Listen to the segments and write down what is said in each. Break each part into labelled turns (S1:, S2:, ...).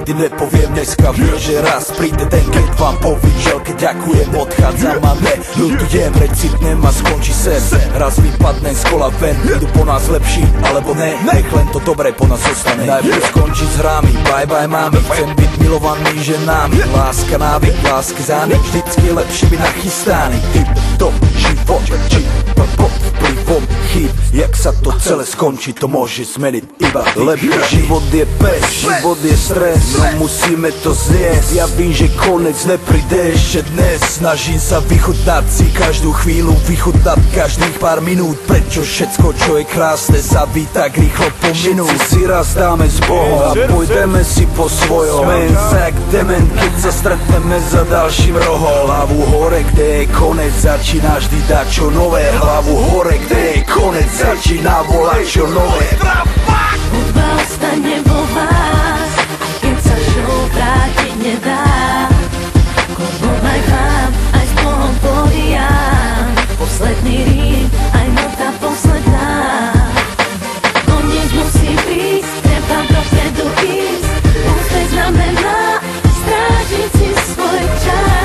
S1: nikdy nepoviem dneska. Viem, že raz príde ten, keď vám povím želke ďakujem, odchádzam a neľutujem. Recitnem a skončí sem, raz vypadnem z kola ven. Idú po nás lepší, alebo ne, nech len to dobré po nás ostane. Najprv skončiť s hrami, bye bye mami, chcem byť milovaný ženami. Láska návyk, lásky zánik, vždycky lepšie byť nachystaný. Tip top, život, či pod vplyvom chyb. Jak sa to celé skončí, to môže zmeniť iba lebo život je pes, život je stres, no musíme to zniesť. Ja vím, že konec nepríde ešte dnes. Snažím sa vychutnať si každú chvíľu, vychutnať každých pár minút. Prečo všetko, čo je krásne, sa ví tak rýchlo pominú. Si raz dáme s Bohom a pôjdeme si po svojom. Smejem sa jak dement, keď sa stretneme za ďalším rohom. Hlavu hore, kde je konec, začína vždy dať čo nové. Hlavu hore, kde je konec, začína volať čo nové.
S2: Hudba ostane vo vás, keď sa show vrátiť nedá. Klubovaj vám, aj s Bohom porijám. Posledný rím, aj nota posledná. Koniec musí prísť, treba dopredu ísť. Úspech znamená strážiť si svoj čas.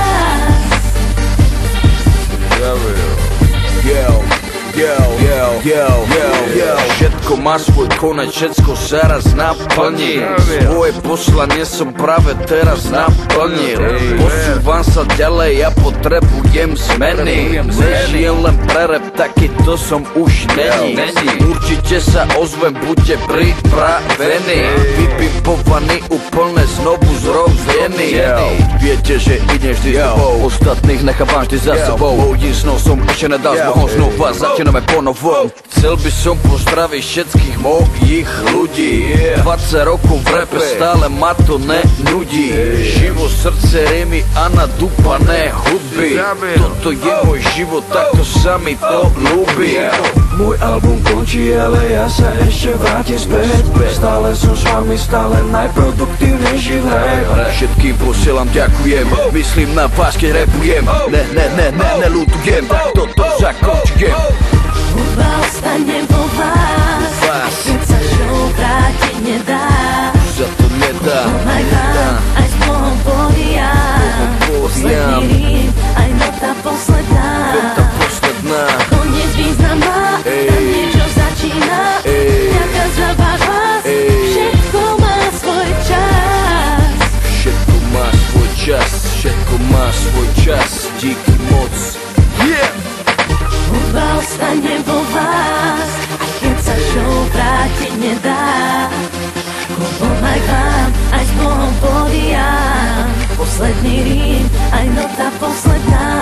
S3: Všetko má svoj konec, všetko sa raz naplní. Svoje poslanie som práve teraz naplnil. Posúvam sa ďalej, ja potrebujem zmeny. Nežijem len pre rap, takýto som už není. Určite sa ozvem, buďte pripravení. Vypimpovaný, úplne znovu zrozený. Viete, že idem vždy s tebou, ostatných nechávam vždy za sebou. Mojím snom som ešte nedal s Bohom, znova začíname ponovom. Chcel by som pozdraviť všetkých mojich ľudí. 20 rokov v rape, stále ma to nenudí. Život, srdce, rímy a nadúpané hudby. Toto je môj život, takto sa mi to ľúbi.
S4: Môj album končí, ale ja sa ešte vrátim späť. Stále som s vami, stále najproduktívnejší v rape.
S3: Všetkým posielam ďakujem, myslím na vás, keď rapujem. Neľutujem, toto zakončujem.
S2: Hudba ostane vo vás, keď sa show vrátiť nedá.
S3: Sa to nedá.
S2: Aj vám, aj s Bohom porijám. Posledný rím, aj nota posledná. Koniec význam má, tam niečo začína. Ďaká za váš hlas, všetko má svoj čas.
S3: Všetko má svoj čas, všetko má svoj čas. Díky moc.
S2: Hudba ostane vo vás, keď sa show vrátiť nedá. Klubovaj vám, aj s Bohom porijám. Posledný rím, aj nota posledná.